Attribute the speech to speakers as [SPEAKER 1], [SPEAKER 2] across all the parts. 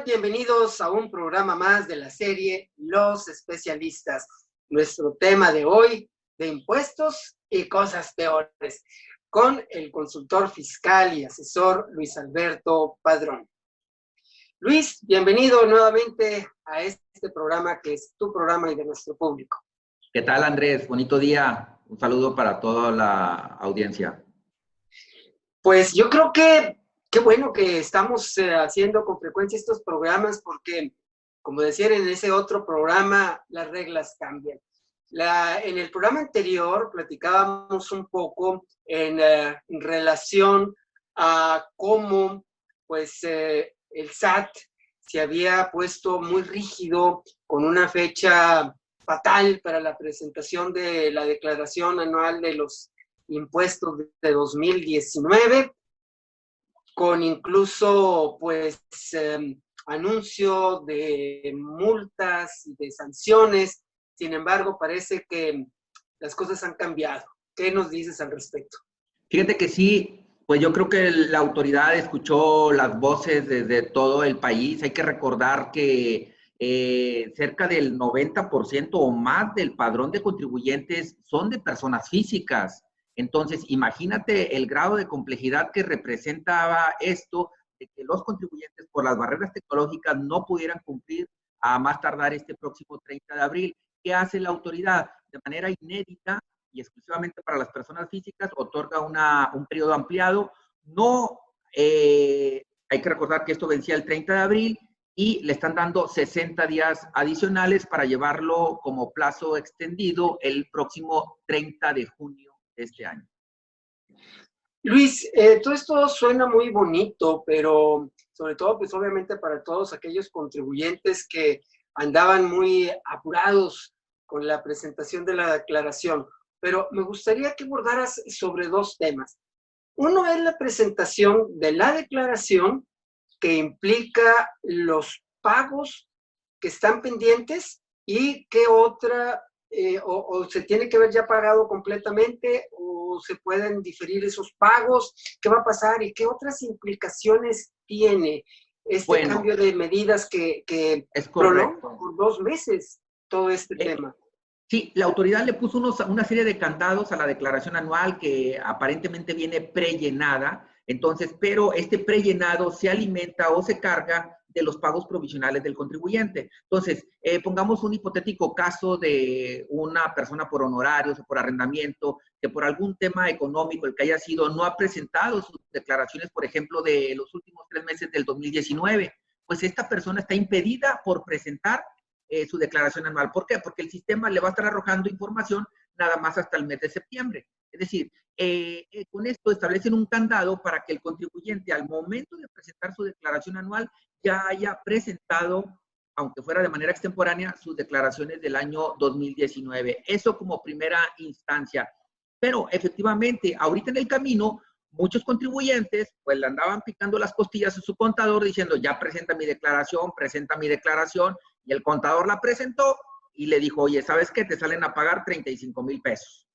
[SPEAKER 1] Bienvenidos a un programa más de la serie Los Especialistas. Nuestro tema de hoy, de impuestos y cosas peores, con el consultor fiscal y asesor Luis Alberto Padrón. Luis, bienvenido nuevamente a este programa que es tu programa y de nuestro público.
[SPEAKER 2] ¿Qué tal, Andrés? Bonito día. Un saludo para toda la audiencia.
[SPEAKER 1] Pues yo creo que qué bueno que estamos haciendo con frecuencia estos programas porque, como decían en ese otro programa, las reglas cambian. En el programa anterior platicábamos un poco en relación a cómo pues, el SAT se había puesto muy rígido con una fecha fatal para la presentación de la declaración anual de los impuestos de 2019, con incluso pues anuncio de multas y de sanciones. Sin embargo, parece que las cosas han cambiado. ¿Qué nos dices al respecto?
[SPEAKER 2] Fíjate que sí, pues yo creo que la autoridad escuchó las voces desde todo el país. Hay que recordar que cerca del 90% o más del padrón de contribuyentes son de personas físicas. Entonces, imagínate el grado de complejidad que representaba esto, de que los contribuyentes por las barreras tecnológicas no pudieran cumplir a más tardar este próximo 30 de abril. ¿Qué hace la autoridad? De manera inédita y exclusivamente para las personas físicas, otorga un periodo ampliado. No, hay que recordar que esto vencía el 30 de abril y le están dando 60 días adicionales para llevarlo como plazo extendido el próximo 30 de junio de este año.
[SPEAKER 1] Luis, todo esto suena muy bonito, pero sobre todo, pues obviamente para todos aquellos contribuyentes que andaban muy apurados con la presentación de la declaración. Pero me gustaría que abordaras sobre dos temas. Uno es la presentación de la declaración, que implica los pagos que están pendientes, y qué otra, o se tiene que ver ya pagado completamente, o se pueden diferir esos pagos. ¿Qué va a pasar y qué otras implicaciones tiene este cambio de medidas que prolonga por 2 meses todo este tema?
[SPEAKER 2] Sí, la autoridad le puso una serie de candados a la declaración anual que aparentemente viene prellenada, entonces, pero este prellenado se alimenta o se carga de los pagos provisionales del contribuyente. Entonces, pongamos un hipotético caso de una persona por honorarios o por arrendamiento que por algún tema económico, el que haya sido, no ha presentado sus declaraciones, por ejemplo, de los últimos 3 meses del 2019. Pues esta persona está impedida por presentar su declaración anual. ¿Por qué? Porque el sistema le va a estar arrojando información nada más hasta el mes de septiembre. Es decir, con esto establecen un candado para que el contribuyente al momento de presentar su declaración anual ya haya presentado, aunque fuera de manera extemporánea, sus declaraciones del año 2019. Eso como primera instancia. Pero efectivamente, ahorita en el camino, muchos contribuyentes pues le andaban picando las costillas a su contador diciendo, ya presenta mi declaración, y el contador la presentó y le dijo, oye, ¿sabes qué? Te salen a pagar 35,000 pesos.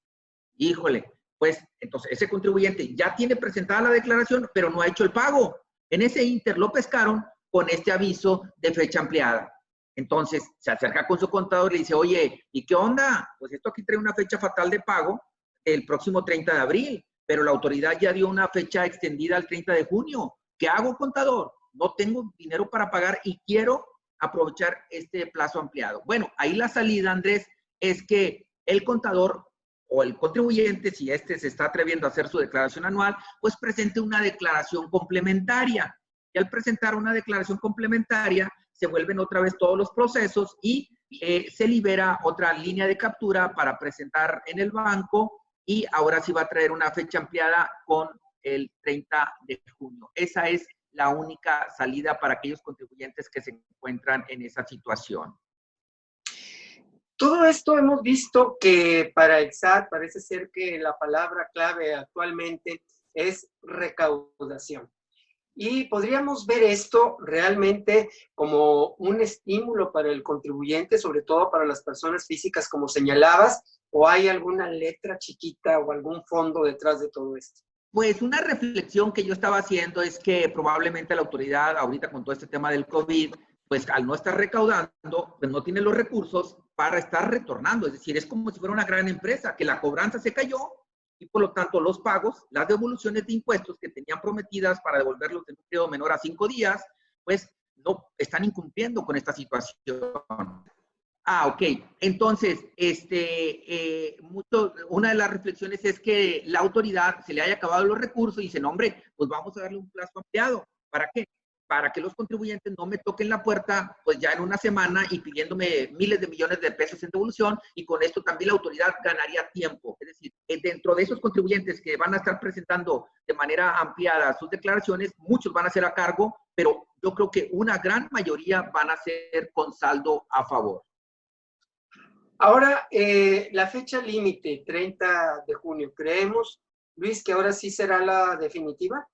[SPEAKER 2] Híjole, pues entonces ese contribuyente ya tiene presentada la declaración, pero no ha hecho el pago. En ese inter lo pescaron con este aviso de fecha ampliada. Entonces se acerca con su contador y le dice, oye, ¿y qué onda? Pues esto aquí trae una fecha fatal de pago el próximo 30 de abril, pero la autoridad ya dio una fecha extendida al 30 de junio. ¿Qué hago, contador? No tengo dinero para pagar y quiero aprovechar este plazo ampliado. Bueno, ahí la salida, Andrés, es que el contador o el contribuyente, si se está atreviendo a hacer su declaración anual, pues presente una declaración complementaria. Y al presentar una declaración complementaria, se vuelven otra vez todos los procesos y se libera otra línea de captura para presentar en el banco, y ahora sí va a traer una fecha ampliada con el 30 de junio. Esa es la única salida para aquellos contribuyentes que se encuentran en esa situación.
[SPEAKER 1] Todo esto hemos visto que para el SAT parece ser que la palabra clave actualmente es recaudación. Y podríamos ver esto realmente como un estímulo para el contribuyente, sobre todo para las personas físicas, como señalabas, o hay alguna letra chiquita o algún fondo detrás de todo esto.
[SPEAKER 2] Pues una reflexión que yo estaba haciendo es que probablemente la autoridad, ahorita con todo este tema del COVID, pues al no estar recaudando, pues no tiene los recursos para estar retornando. Es decir, es como si fuera una gran empresa, que la cobranza se cayó y por lo tanto los pagos, las devoluciones de impuestos que tenían prometidas para devolverlos en un periodo menor a 5 días, pues no están incumpliendo con esta situación. Ah, ok. Entonces, una de las reflexiones es que la autoridad se le haya acabado los recursos y dice, no, hombre, pues vamos a darle un plazo ampliado. ¿Para qué? Para que los contribuyentes no me toquen la puerta, pues ya en una semana y pidiéndome miles de millones de pesos en devolución, y con esto también la autoridad ganaría tiempo. Es decir, dentro de esos contribuyentes que van a estar presentando de manera ampliada sus declaraciones, muchos van a ser a cargo, pero yo creo que una gran mayoría van a ser con saldo a favor.
[SPEAKER 1] Ahora, la fecha límite, 30 de junio, ¿creemos, Luis, que ahora sí será la definitiva?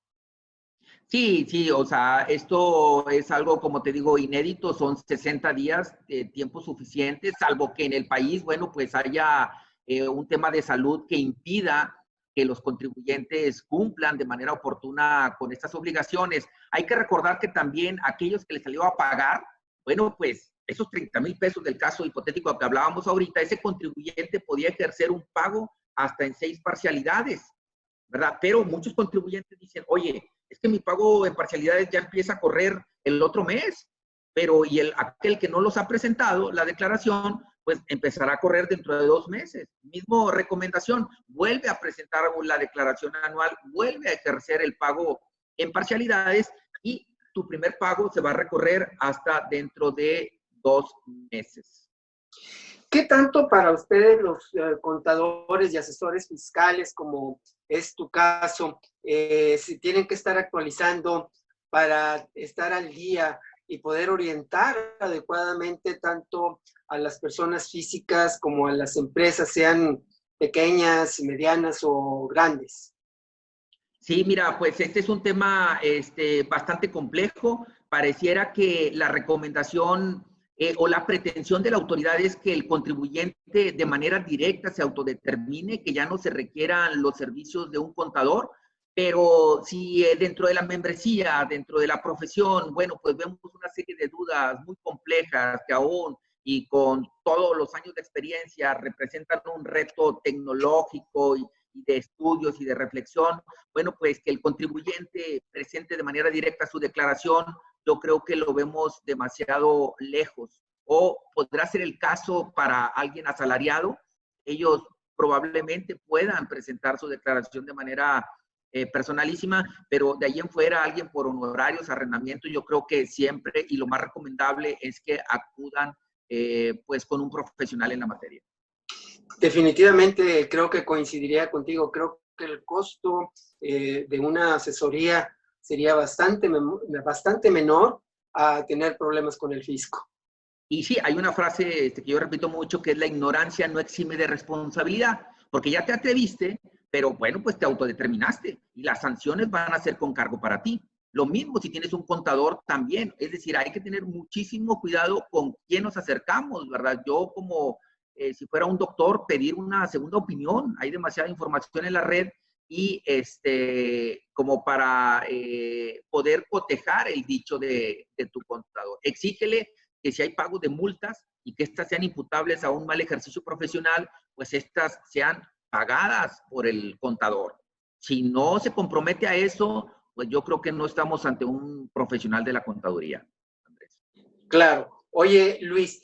[SPEAKER 2] Sí, o sea, esto es algo, como te digo, inédito, son 60 días, tiempo suficiente, salvo que en el país, bueno, pues haya un tema de salud que impida que los contribuyentes cumplan de manera oportuna con estas obligaciones. Hay que recordar que también aquellos que les salió a pagar, bueno, pues esos 30,000 pesos del caso hipotético que hablábamos ahorita, ese contribuyente podía ejercer un pago hasta en 6 parcialidades, ¿verdad? Pero muchos contribuyentes dicen, oye, es que mi pago en parcialidades ya empieza a correr el otro mes, pero aquel que no los ha presentado, la declaración, pues empezará a correr dentro de 2 meses. Mismo recomendación, vuelve a presentar la declaración anual, vuelve a ejercer el pago en parcialidades y tu primer pago se va a recorrer hasta dentro de 2 meses.
[SPEAKER 1] ¿Qué tanto para ustedes los contadores y asesores fiscales, como es tu caso, si tienen que estar actualizando para estar al día y poder orientar adecuadamente tanto a las personas físicas como a las empresas, sean pequeñas, medianas o grandes?
[SPEAKER 2] Sí, mira, pues este es un tema bastante complejo. Pareciera que la recomendación o la pretensión de la autoridad es que el contribuyente de manera directa se autodetermine, que ya no se requieran los servicios de un contador, pero si dentro de la membresía, dentro de la profesión, bueno, pues vemos una serie de dudas muy complejas que aún y con todos los años de experiencia representan un reto tecnológico y de estudios y de reflexión, bueno, pues que el contribuyente presente de manera directa su declaración, yo creo que lo vemos demasiado lejos. O podrá ser el caso para alguien asalariado, ellos probablemente puedan presentar su declaración de manera personalísima, pero de ahí en fuera alguien por honorarios, arrendamiento, yo creo que siempre y lo más recomendable es que acudan pues con un profesional en la materia.
[SPEAKER 1] Definitivamente creo que coincidiría contigo. Creo que el costo de una asesoría sería bastante menor a tener problemas con el fisco.
[SPEAKER 2] Y sí, hay una frase que yo repito mucho, que es la ignorancia no exime de responsabilidad, porque ya te atreviste, pero bueno, pues te autodeterminaste y las sanciones van a ser con cargo para ti. Lo mismo si tienes un contador también, es decir, hay que tener muchísimo cuidado con quién nos acercamos, ¿verdad? Yo como si fuera un doctor, pedir una segunda opinión, hay demasiada información en la red y como para poder cotejar el dicho de tu contador. Exígele que si hay pagos de multas y que estas sean imputables a un mal ejercicio profesional, pues estas sean pagadas por el contador. Si no se compromete a eso, pues yo creo que no estamos ante un profesional de la contaduría, Andrés.
[SPEAKER 1] Claro. Oye, Luis,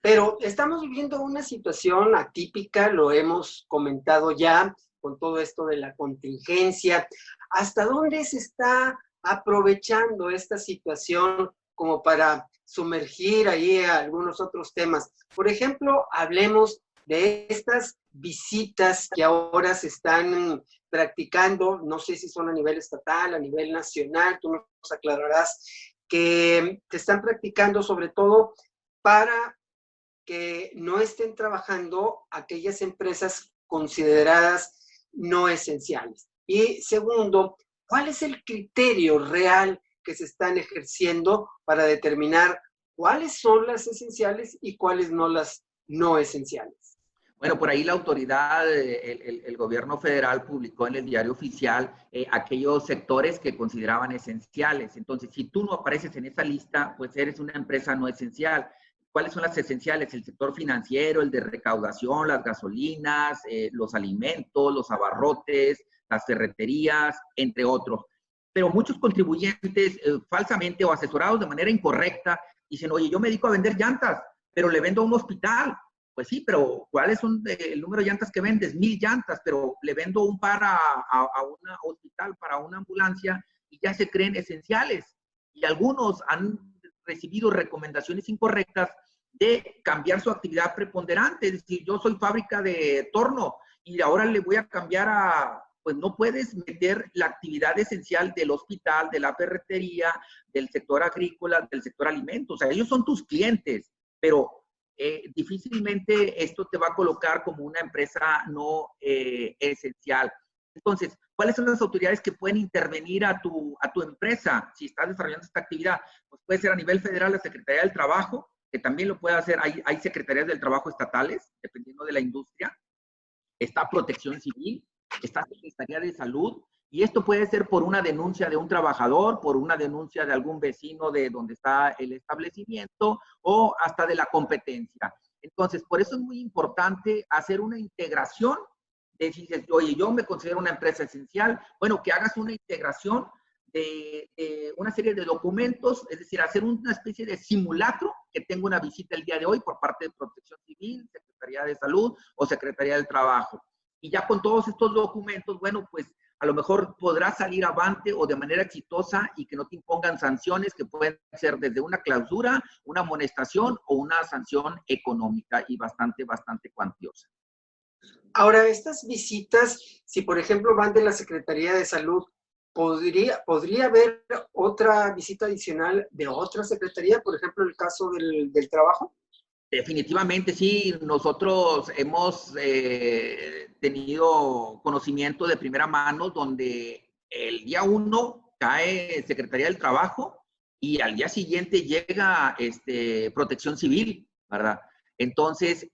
[SPEAKER 1] pero estamos viviendo una situación atípica, lo hemos comentado ya, con todo esto de la contingencia. ¿Hasta dónde se está aprovechando esta situación como para sumergir ahí a algunos otros temas? Por ejemplo, hablemos de estas visitas que ahora se están practicando, no sé si son a nivel estatal, a nivel nacional, tú nos aclararás, que se están practicando sobre todo para que no estén trabajando aquellas empresas consideradas no esenciales. Y segundo, ¿cuál es el criterio real que se están ejerciendo para determinar cuáles son las esenciales y cuáles no las no esenciales?
[SPEAKER 2] Bueno, por ahí la autoridad, el gobierno federal publicó en el diario oficial aquellos sectores que consideraban esenciales. Entonces, si tú no apareces en esa lista, pues eres una empresa no esencial. ¿Cuáles son las esenciales? El sector financiero, el de recaudación, las gasolinas, los alimentos, los abarrotes, las ferreterías, entre otros. Pero muchos contribuyentes falsamente o asesorados de manera incorrecta dicen, oye, yo me dedico a vender llantas, pero le vendo a un hospital. Pues sí, pero ¿cuál es el número de llantas que vendes? 1000 llantas, pero le vendo un par a un hospital para una ambulancia y ya se creen esenciales. Y algunos han recibido recomendaciones incorrectas de cambiar su actividad preponderante. Es decir, yo soy fábrica de torno y ahora le voy a cambiar pues no puedes meter la actividad esencial del hospital, de la ferretería, del sector agrícola, del sector alimentos. O sea, ellos son tus clientes, pero difícilmente esto te va a colocar como una empresa no esencial. Entonces, ¿cuáles son las autoridades que pueden intervenir a tu empresa si estás desarrollando esta actividad? Pues puede ser a nivel federal la Secretaría del Trabajo, que también lo puede hacer. Hay secretarías del trabajo estatales, dependiendo de la industria. Está Protección Civil, está Secretaría de Salud, y esto puede ser por una denuncia de un trabajador, por una denuncia de algún vecino de donde está el establecimiento o hasta de la competencia. Entonces, por eso es muy importante hacer una integración. De si dices, oye, yo me considero una empresa esencial, bueno, que hagas una integración de una serie de documentos, es decir, hacer una especie de simulacro, que tenga una visita el día de hoy por parte de Protección Civil, Secretaría de Salud o Secretaría del Trabajo. Y ya con todos estos documentos, bueno, pues a lo mejor podrás salir avante o de manera exitosa y que no te impongan sanciones que pueden ser desde una clausura, una amonestación o una sanción económica y bastante cuantiosa.
[SPEAKER 1] Ahora, estas visitas, si por ejemplo van de la Secretaría de Salud, ¿podría haber otra visita adicional de otra secretaría, por ejemplo, el caso del trabajo?
[SPEAKER 2] Definitivamente sí, nosotros hemos tenido conocimiento de primera mano donde el día 1 cae Secretaría del Trabajo y al día siguiente llega Protección Civil, ¿verdad? Entonces,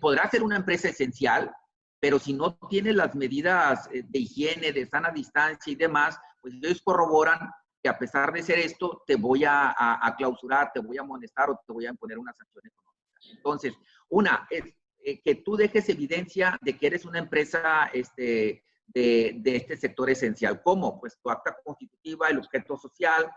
[SPEAKER 2] podrá ser una empresa esencial, pero si no tiene las medidas de higiene, de sana distancia y demás, pues ellos corroboran que a pesar de ser esto, te voy a clausurar, te voy a amonestar o te voy a imponer una sanción económica. Entonces, una es que tú dejes evidencia de que eres una empresa de este sector esencial. ¿Cómo? Pues tu acta constitutiva, el objeto social,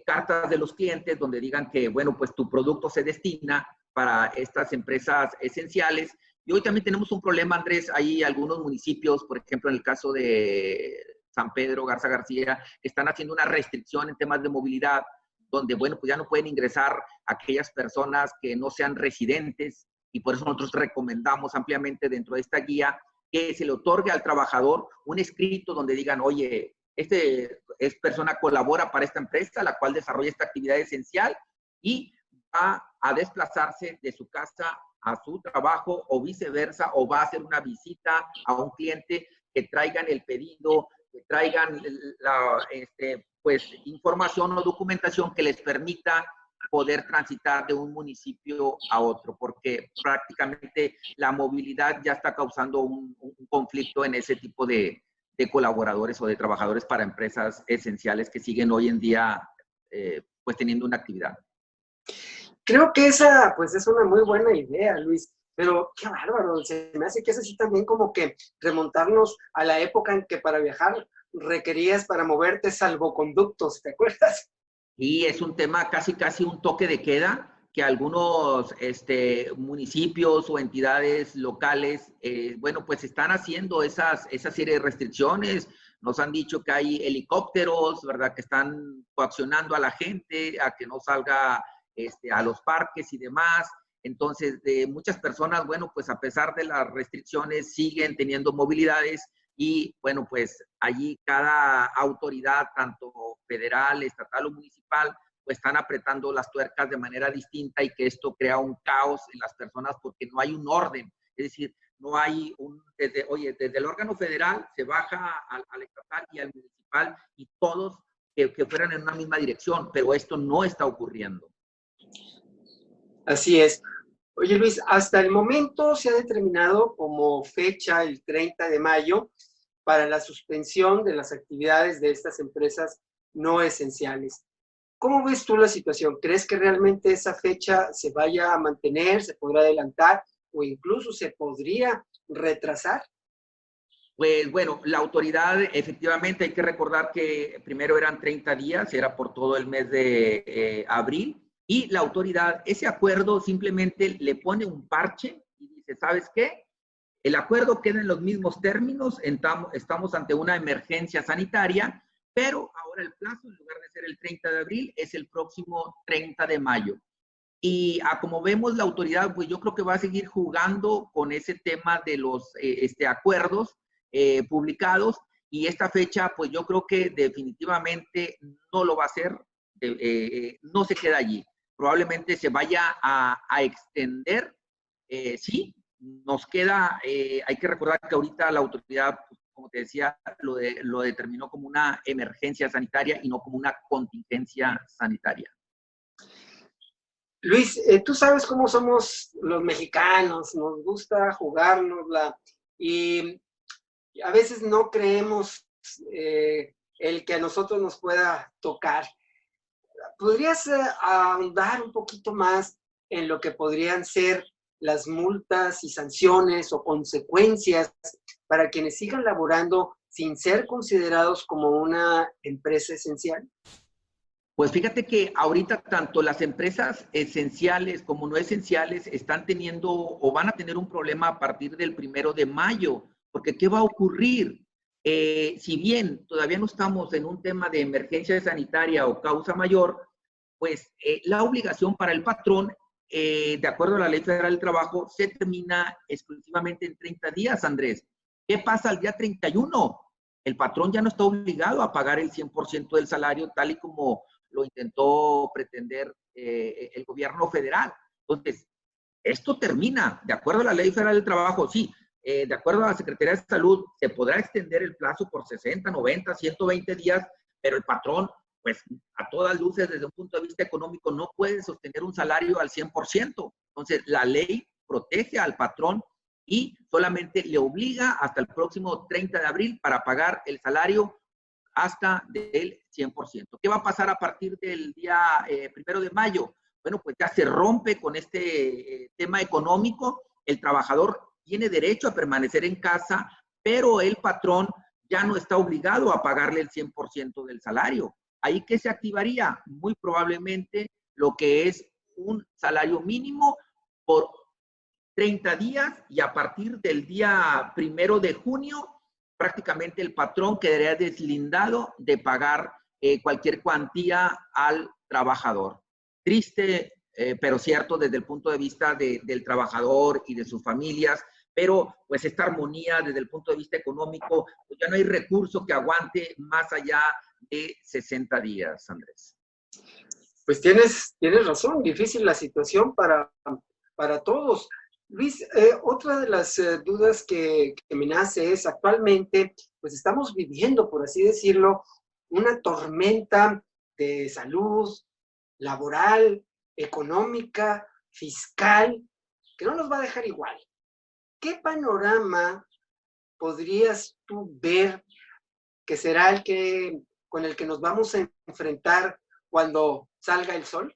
[SPEAKER 2] cartas de los clientes donde digan que, bueno, pues tu producto se destina para estas empresas esenciales. Y hoy también tenemos un problema, Andrés, hay algunos municipios, por ejemplo, en el caso de San Pedro, Garza García, que están haciendo una restricción en temas de movilidad, donde, bueno, pues ya no pueden ingresar aquellas personas que no sean residentes, y por eso nosotros recomendamos ampliamente dentro de esta guía que se le otorgue al trabajador un escrito donde digan, oye, persona colabora para esta empresa, la cual desarrolla esta actividad esencial y va a desplazarse de su casa a su trabajo o viceversa, o va a hacer una visita a un cliente, que traigan el pedido, que traigan pues información o documentación que les permita poder transitar de un municipio a otro, porque prácticamente la movilidad ya está causando un conflicto en ese tipo de colaboradores o de trabajadores para empresas esenciales que siguen hoy en día pues teniendo una actividad.
[SPEAKER 1] Creo que esa pues es una muy buena idea, Luis, pero qué bárbaro, se me hace que es así también como que remontarnos a la época en que para viajar requerías para moverte salvoconductos, ¿te acuerdas?
[SPEAKER 2] Y es un tema casi un toque de queda que algunos municipios o entidades locales, bueno, pues están haciendo esa serie de restricciones. Nos han dicho que hay helicópteros, ¿verdad?, que están coaccionando a la gente a que no salga a los parques y demás. Entonces, muchas personas, bueno, pues a pesar de las restricciones, siguen teniendo movilidades. Y bueno, pues allí cada autoridad, tanto federal, estatal o municipal, pues están apretando las tuercas de manera distinta, y que esto crea un caos en las personas porque no hay un orden. Es decir, no hay desde el órgano federal se baja al estatal y al municipal, y todos que fueran en una misma dirección, pero esto no está ocurriendo.
[SPEAKER 1] Así es. Oye, Luis, hasta el momento se ha determinado como fecha el 30 de mayo para la suspensión de las actividades de estas empresas no esenciales. ¿Cómo ves tú la situación? ¿Crees que realmente esa fecha se vaya a mantener, se podrá adelantar o incluso se podría retrasar?
[SPEAKER 2] Pues bueno, la autoridad, efectivamente, hay que recordar que primero eran 30 días, era por todo el mes de abril, y la autoridad, ese acuerdo simplemente le pone un parche y dice, ¿sabes qué? El acuerdo queda en los mismos términos, estamos ante una emergencia sanitaria, pero ahora el plazo, en lugar de ser el 30 de abril, es el próximo 30 de mayo. Y como vemos, la autoridad, pues yo creo que va a seguir jugando con ese tema de los acuerdos publicados, y esta fecha, pues yo creo que definitivamente no lo va a hacer, no se queda allí. Probablemente se vaya a extender, sí, nos queda, hay que recordar que ahorita la autoridad, como te decía, lo determinó como una emergencia sanitaria y no como una contingencia sanitaria.
[SPEAKER 1] Luis, tú sabes cómo somos los mexicanos, nos gusta jugárnosla y a veces no creemos el que a nosotros nos pueda tocar. ¿Podrías ahondar un poquito más en lo que podrían ser las multas y sanciones o consecuencias para quienes sigan laborando sin ser considerados como una empresa esencial?
[SPEAKER 2] Pues fíjate que ahorita tanto las empresas esenciales como no esenciales están teniendo o van a tener un problema a partir del 1 de mayo, porque ¿qué va a ocurrir? Si bien todavía no estamos en un tema de emergencia sanitaria o causa mayor, pues la obligación para el patrón, de acuerdo a la Ley Federal del Trabajo, se termina exclusivamente en 30 días, Andrés. ¿Qué pasa al día 31? El patrón ya no está obligado a pagar el 100% del salario, tal y como lo intentó pretender el gobierno federal. Entonces, esto termina, de acuerdo a la Ley Federal del Trabajo, sí, de acuerdo a la Secretaría de Salud, se podrá extender el plazo por 60, 90, 120 días, pero el patrón, pues a todas luces, desde un punto de vista económico, no puede sostener un salario al 100%. Entonces, la ley protege al patrón y solamente le obliga hasta el próximo 30 de abril para pagar el salario hasta del 100%. ¿Qué va a pasar a partir del día 1 de mayo? Bueno, pues ya se rompe con este tema económico. El trabajador tiene derecho a permanecer en casa, pero el patrón ya no está obligado a pagarle el 100% del salario. ¿Ahí qué se activaría? Muy probablemente lo que es un salario mínimo por 30 días, y a partir del día 1 de junio prácticamente el patrón quedaría deslindado de pagar cualquier cuantía al trabajador. Triste, pero cierto desde el punto de vista del trabajador y de sus familias, pero pues esta armonía desde el punto de vista económico, pues ya no hay recurso que aguante más allá de 60 días, Andrés.
[SPEAKER 1] Pues tienes razón, difícil la situación para todos. Luis, otra de las dudas que me nace es, actualmente, pues estamos viviendo, por así decirlo, una tormenta de salud, laboral, económica, fiscal, que no nos va a dejar igual. ¿Qué panorama podrías tú ver que será con el que nos vamos a enfrentar cuando salga el sol?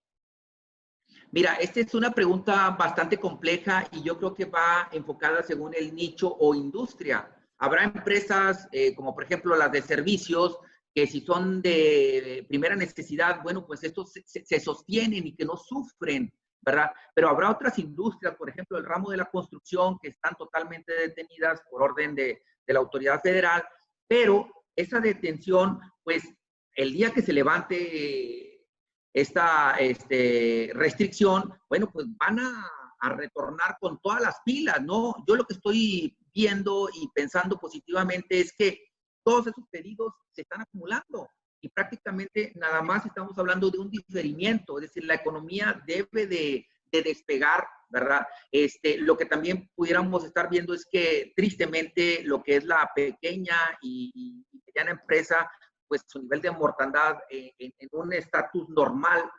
[SPEAKER 2] Mira, esta es una pregunta bastante compleja y yo creo que va enfocada según el nicho o industria. Habrá empresas como por ejemplo las de servicios, que si son de primera necesidad, bueno, pues estos se sostienen y que no sufren, ¿verdad? Pero habrá otras industrias, por ejemplo, el ramo de la construcción, que están totalmente detenidas por orden de la autoridad federal, pero esa detención, pues el día que se levante esta restricción, bueno, pues van a retornar con todas las pilas, ¿no? Yo lo que estoy viendo y pensando positivamente es que todos esos pedidos se están acumulando y prácticamente nada más estamos hablando de un diferimiento, es decir, la economía debe de despegar, ¿verdad? Lo que también pudiéramos estar viendo es que tristemente lo que es la pequeña y mediana empresa, pues su nivel de mortandad en un estatus normal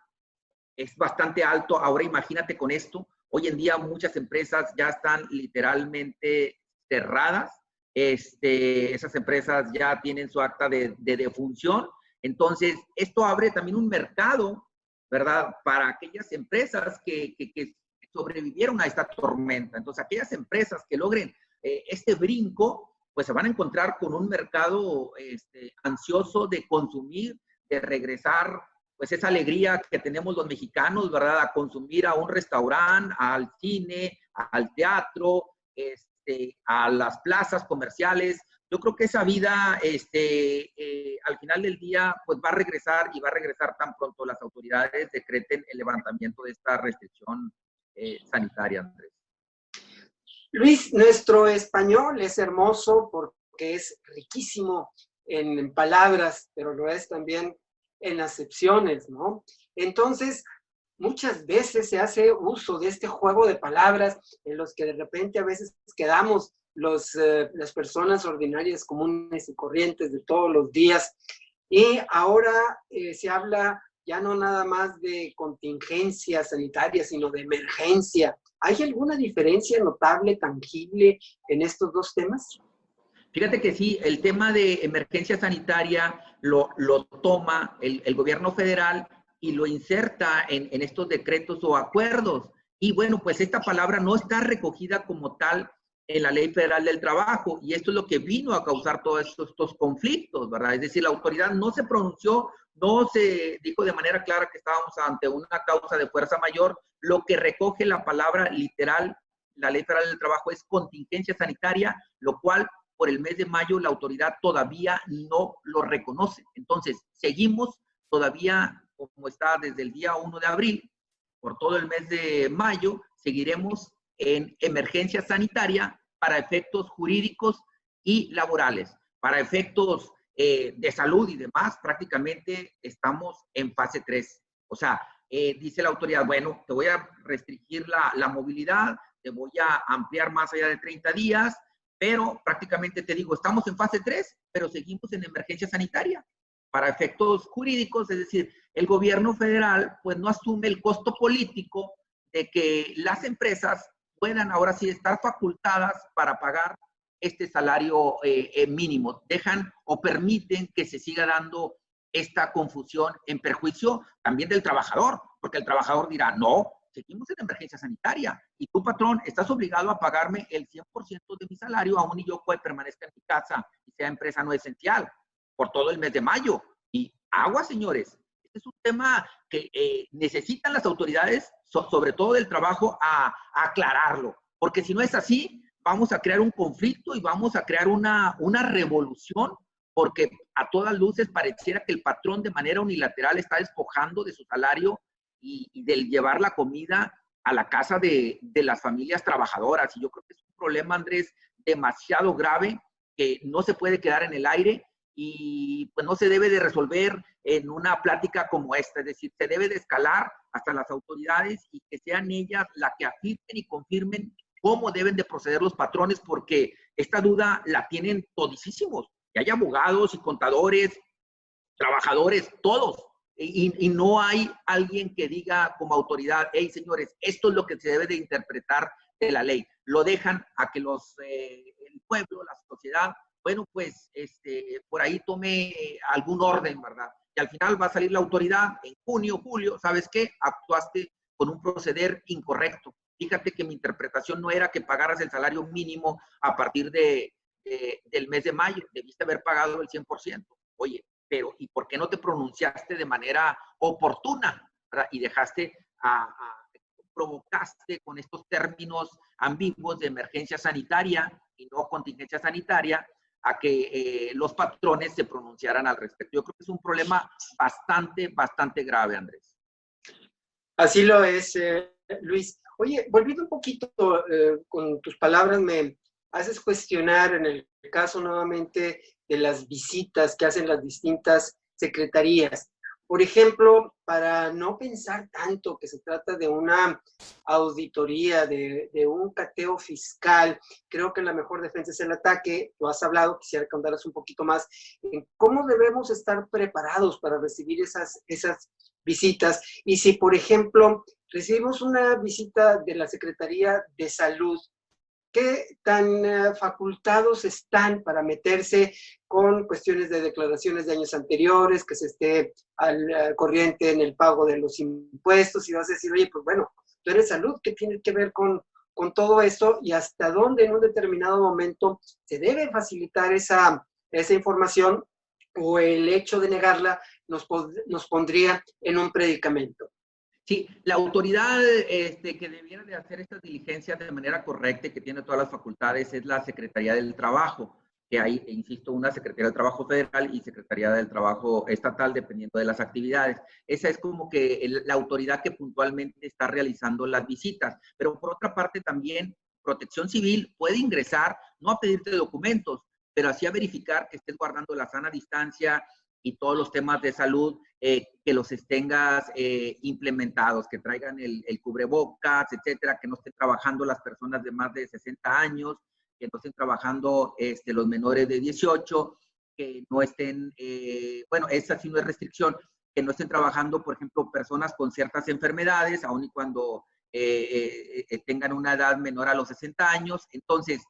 [SPEAKER 2] es bastante alto. Ahora imagínate con esto, Hoy en día muchas empresas ya están literalmente cerradas. Esas empresas ya tienen su acta de defunción. Entonces, esto abre también un mercado, ¿verdad? Para aquellas empresas que sobrevivieron a esta tormenta. Entonces, aquellas empresas que logren este brinco, pues se van a encontrar con un mercado ansioso de consumir, de regresar, pues esa alegría que tenemos los mexicanos, ¿verdad? A consumir a un restaurante, al cine, al teatro, a las plazas comerciales. Yo creo que esa vida, al final del día, pues va a regresar y va a regresar tan pronto las autoridades decreten el levantamiento de esta restricción sanitaria, Andrés.
[SPEAKER 1] Luis, nuestro español es hermoso porque es riquísimo en palabras, pero lo es también en acepciones, ¿no? Entonces, muchas veces se hace uso de este juego de palabras en los que de repente a veces quedamos las personas ordinarias, comunes y corrientes de todos los días. Y ahora se habla ya no nada más de contingencia sanitaria, sino de emergencia. ¿Hay alguna diferencia notable, tangible en estos dos temas?
[SPEAKER 2] Fíjate que sí, el tema de emergencia sanitaria lo toma el gobierno federal y lo inserta en estos decretos o acuerdos. Y bueno, pues esta palabra no está recogida como tal en la Ley Federal del Trabajo, y esto es lo que vino a causar todos estos conflictos, ¿verdad? Es decir, la autoridad no se pronunció, no se dijo de manera clara que estábamos ante una causa de fuerza mayor. Lo que recoge la palabra literal, la Ley Federal del Trabajo, es contingencia sanitaria, lo cual por el mes de mayo la autoridad todavía no lo reconoce. Entonces, seguimos todavía como está desde el día 1 de abril, por todo el mes de mayo, seguiremos en emergencia sanitaria para efectos jurídicos y laborales. Para efectos de salud y demás, prácticamente estamos en fase 3. O sea, dice la autoridad, bueno, te voy a restringir la movilidad, te voy a ampliar más allá de 30 días, pero prácticamente te digo, estamos en fase 3, pero seguimos en emergencia sanitaria. Para efectos jurídicos, es decir, el gobierno federal pues no asume el costo político de que las empresas puedan ahora sí estar facultadas para pagar este salario mínimo. Dejan o permiten que se siga dando esta confusión en perjuicio también del trabajador, porque el trabajador dirá, no, seguimos en emergencia sanitaria y tu patrón estás obligado a pagarme el 100% de mi salario aún y yo permanezca en mi casa y sea empresa no esencial por todo el mes de mayo. Y agua, señores, este es un tema que necesitan las autoridades, sobre todo del trabajo, a aclararlo, porque si no es así, vamos a crear un conflicto y vamos a crear una revolución, porque a todas luces pareciera que el patrón de manera unilateral está despojando de su salario y del llevar la comida a la casa de las familias trabajadoras. Y yo creo que es un problema, Andrés, demasiado grave que no se puede quedar en el aire y pues no se debe de resolver en una plática como esta. Es decir, se debe de escalar hasta las autoridades y que sean ellas las que afirmen y confirmen cómo deben de proceder los patrones, porque esta duda la tienen todísimos. Y hay abogados y contadores, trabajadores, todos. Y no hay alguien que diga como autoridad, hey, señores, esto es lo que se debe de interpretar de la ley. Lo dejan a que el pueblo, la sociedad, bueno, pues por ahí tome algún orden, ¿verdad? Y al final va a salir la autoridad en junio, julio, ¿sabes qué? Actuaste con un proceder incorrecto. Fíjate que mi interpretación no era que pagaras el salario mínimo a partir del mes de mayo. Debiste haber pagado el 100%. Oye, pero ¿y por qué no te pronunciaste de manera oportuna, ¿verdad? Y provocaste con estos términos ambiguos de emergencia sanitaria y no contingencia sanitaria a que los patrones se pronunciaran al respecto. Yo creo que es un problema bastante grave, Andrés.
[SPEAKER 1] Así lo es, Luis. Oye, volviendo un poquito con tus palabras, me haces cuestionar en el caso nuevamente de las visitas que hacen las distintas secretarías. Por ejemplo, para no pensar tanto que se trata de una auditoría, de un cateo fiscal, creo que la mejor defensa es el ataque. Tú has hablado, quisiera que ahondaras un poquito más en cómo debemos estar preparados para recibir esas visitas. Y si, por ejemplo, recibimos una visita de la Secretaría de Salud, ¿qué tan facultados están para meterse con cuestiones de declaraciones de años anteriores, que se esté al corriente en el pago de los impuestos? Y vas a decir, oye, pues bueno, tú eres salud, ¿qué tiene que ver con todo esto? Y hasta dónde en un determinado momento se debe facilitar esa información, o el hecho de negarla nos pondría en un predicamento.
[SPEAKER 2] Sí, la autoridad que debiera de hacer estas diligencias de manera correcta y que tiene todas las facultades es la Secretaría del Trabajo, que hay, insisto, una Secretaría del Trabajo Federal y Secretaría del Trabajo Estatal, dependiendo de las actividades. Esa es como que la autoridad que puntualmente está realizando las visitas. Pero por otra parte también, Protección Civil puede ingresar, no a pedirte documentos, pero así a verificar que estés guardando la sana distancia y todos los temas de salud, que los tengas implementados, que traigan el cubrebocas, etcétera, que no estén trabajando las personas de más de 60 años, que no estén trabajando los menores de 18, que no estén, bueno, esa sí no es restricción, que no estén trabajando, por ejemplo, personas con ciertas enfermedades, aun y cuando tengan una edad menor a los 60 años. Entonces,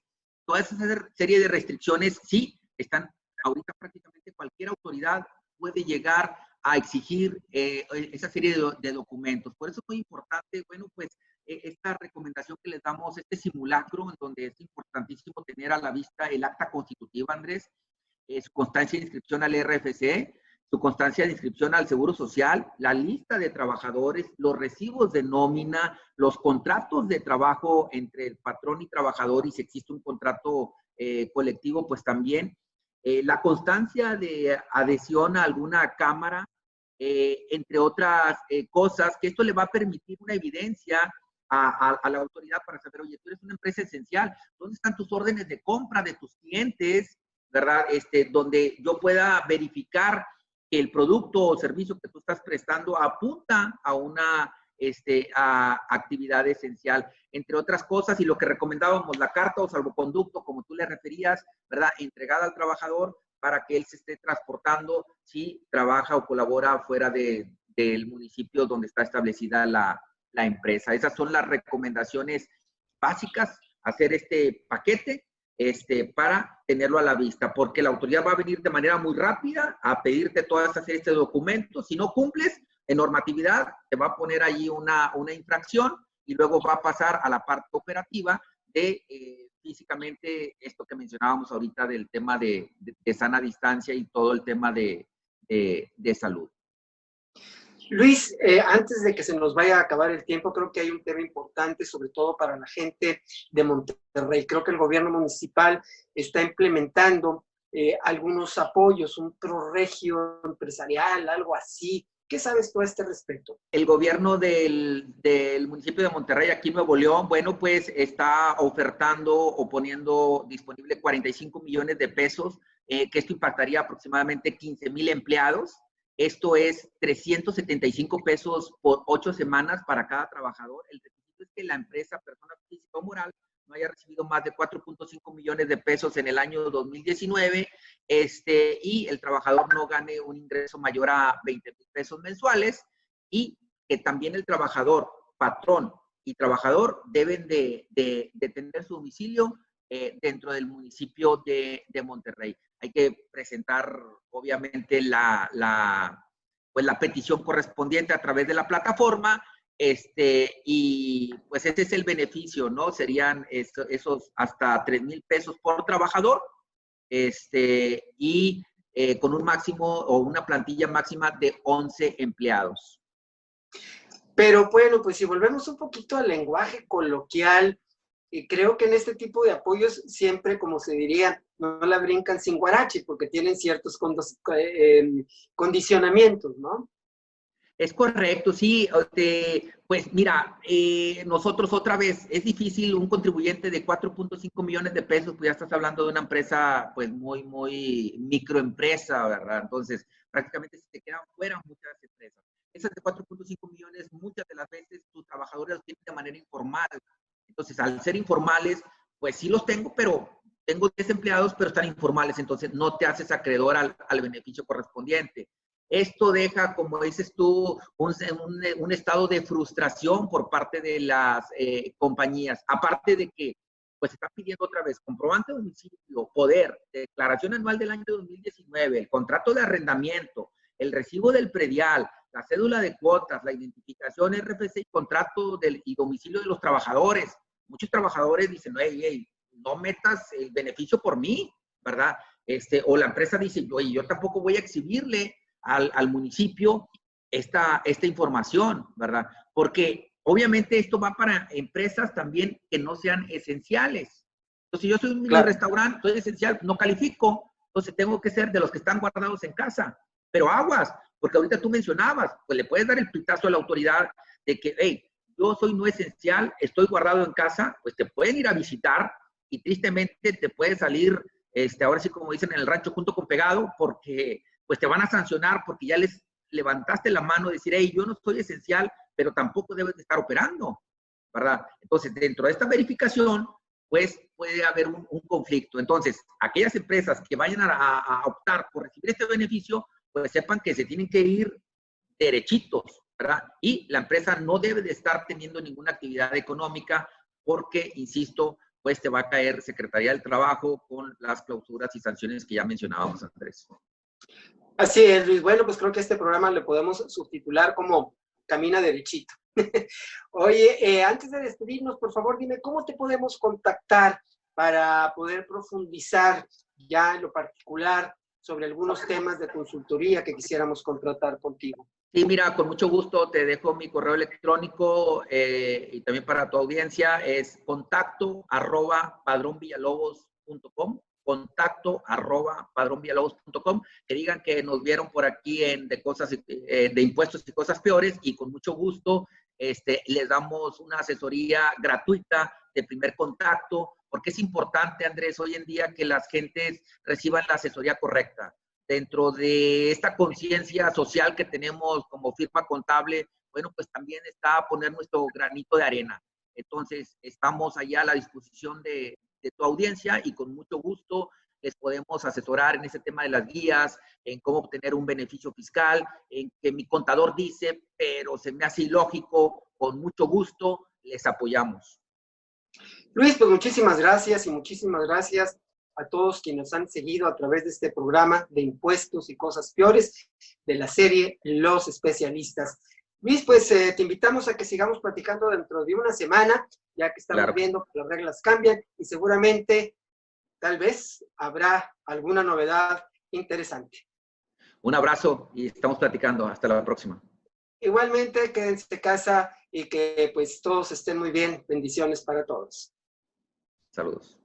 [SPEAKER 2] toda esa serie de restricciones sí están ahorita prácticamente cualquier autoridad puede llegar a exigir esa serie de documentos. Por eso es muy importante, bueno, pues esta recomendación que les damos, este simulacro, en donde es importantísimo tener a la vista el acta constitutiva, Andrés, su constancia de inscripción al RFC, su constancia de inscripción al Seguro Social, la lista de trabajadores, los recibos de nómina, los contratos de trabajo entre el patrón y trabajador, y si existe un contrato colectivo, pues también. La constancia de adhesión a alguna cámara, entre otras cosas, que esto le va a permitir una evidencia a la autoridad para saber, oye, tú eres una empresa esencial, ¿dónde están tus órdenes de compra de tus clientes? ¿Verdad? Donde yo pueda verificar que el producto o servicio que tú estás prestando apunta a una actividad esencial, entre otras cosas. Y lo que recomendábamos, la carta o salvoconducto, como tú le referías, ¿verdad?, entregada al trabajador para que él se esté transportando si trabaja o colabora fuera del municipio donde está establecida la empresa. Esas son las recomendaciones básicas, hacer este paquete para tenerlo a la vista, porque la autoridad va a venir de manera muy rápida a pedirte toda esta serie de documentos. Si no cumples en normatividad, te va a poner allí una infracción, y luego va a pasar a la parte operativa de físicamente esto que mencionábamos ahorita del tema de sana distancia y todo el tema de salud.
[SPEAKER 1] Luis, antes de que se nos vaya a acabar el tiempo, creo que hay un tema importante, sobre todo para la gente de Monterrey. Creo que el gobierno municipal está implementando algunos apoyos, un ProRegio empresarial, algo así. ¿Qué sabes tú a este respecto?
[SPEAKER 2] El gobierno del municipio de Monterrey, aquí en Nuevo León, bueno, pues está ofertando o poniendo disponible 45 millones de pesos, que esto impactaría aproximadamente 15,000 empleados. Esto es 375 pesos por 8 semanas para cada trabajador. El requisito es que la empresa, persona física o moral, no haya recibido más de 4.5 millones de pesos en el año 2019, y el trabajador no gane un ingreso mayor a 20,000 pesos mensuales, y que también el trabajador, patrón y trabajador deben de tener su domicilio dentro del municipio de Monterrey. Hay que presentar, obviamente, pues la petición correspondiente a través de la plataforma, y pues ese es el beneficio, ¿no? Serían esos hasta 3,000 pesos por trabajador, y con un máximo o una plantilla máxima de 11 empleados.
[SPEAKER 1] Pero bueno, pues si volvemos un poquito al lenguaje coloquial, creo que en este tipo de apoyos siempre, como se diría, no la brincan sin guarache, porque tienen ciertos condicionamientos, ¿no?
[SPEAKER 2] Es correcto, sí. Pues mira, nosotros otra vez, es difícil un contribuyente de 4.5 millones de pesos, pues ya estás hablando de una empresa pues muy microempresa, ¿verdad? Entonces, prácticamente se te quedan fuera muchas empresas. Esas de 4.5 millones, muchas de las veces tus trabajadores los tienen de manera informal. Entonces, al ser informales, pues sí los tengo, pero tengo desempleados, pero están informales, entonces no te haces acreedor al beneficio correspondiente. Esto deja, como dices tú, un estado de frustración por parte de las compañías. Aparte de que, pues, están pidiendo otra vez comprobante de domicilio, poder, declaración anual del año 2019, el contrato de arrendamiento, el recibo del predial, la cédula de cuotas, la identificación RFC y contrato y domicilio de los trabajadores. Muchos trabajadores dicen, hey, no metas el beneficio por mí, ¿verdad? O la empresa dice, oye, yo tampoco voy a exhibirle al municipio esta información, ¿verdad? Porque obviamente esto va para empresas también que no sean esenciales. Entonces, si yo soy un mini restaurante, soy esencial, no califico, entonces tengo que ser de los que están guardados en casa. Pero aguas, porque ahorita tú mencionabas, pues le puedes dar el pitazo a la autoridad de que, hey, yo soy no esencial, estoy guardado en casa, pues te pueden ir a visitar y tristemente te puede salir, ahora sí como dicen en el rancho, junto con pegado, porque pues te van a sancionar porque ya les levantaste la mano y decir, hey, yo no soy esencial, pero tampoco debes de estar operando, ¿verdad? Entonces, dentro de esta verificación, pues puede haber un conflicto. Entonces, aquellas empresas que vayan a optar por recibir este beneficio, pues sepan que se tienen que ir derechitos, ¿verdad? Y la empresa no debe de estar teniendo ninguna actividad económica porque, insisto, pues te va a caer Secretaría del Trabajo con las clausuras y sanciones que ya mencionábamos, Andrés.
[SPEAKER 1] Así es, Luis. Bueno, pues creo que este programa le podemos subtitular como Camina Derechito. Oye, antes de despedirnos, por favor, dime, ¿cómo te podemos contactar para poder profundizar ya en lo particular sobre algunos temas de consultoría que quisiéramos contratar contigo?
[SPEAKER 2] Sí, mira, con mucho gusto te dejo mi correo electrónico y también para tu audiencia es contacto@padronvillalobos.com, contacto@padronvillalobos.com, que digan que nos vieron por aquí de cosas de impuestos y cosas peores y con mucho gusto les damos una asesoría gratuita de primer contacto, porque es importante, Andrés, hoy en día que las gentes reciban la asesoría correcta. Dentro de esta conciencia social que tenemos como firma contable, bueno, pues también está poner nuestro granito de arena. Entonces, estamos allá a la disposición de tu audiencia y con mucho gusto les podemos asesorar en ese tema de las guías, en cómo obtener un beneficio fiscal, en que mi contador dice, pero se me hace ilógico, con mucho gusto les apoyamos.
[SPEAKER 1] Luis, pues muchísimas gracias y muchísimas gracias a todos quienes han seguido a través de este programa de impuestos y cosas peores de la serie Los Especialistas. Luis, pues te invitamos a que sigamos platicando dentro de una semana, ya que estamos viendo que las reglas cambian y seguramente, tal vez, habrá alguna novedad interesante.
[SPEAKER 2] Un abrazo y estamos platicando. Hasta la próxima.
[SPEAKER 1] Igualmente, quédense en casa y que pues todos estén muy bien. Bendiciones para todos.
[SPEAKER 2] Saludos.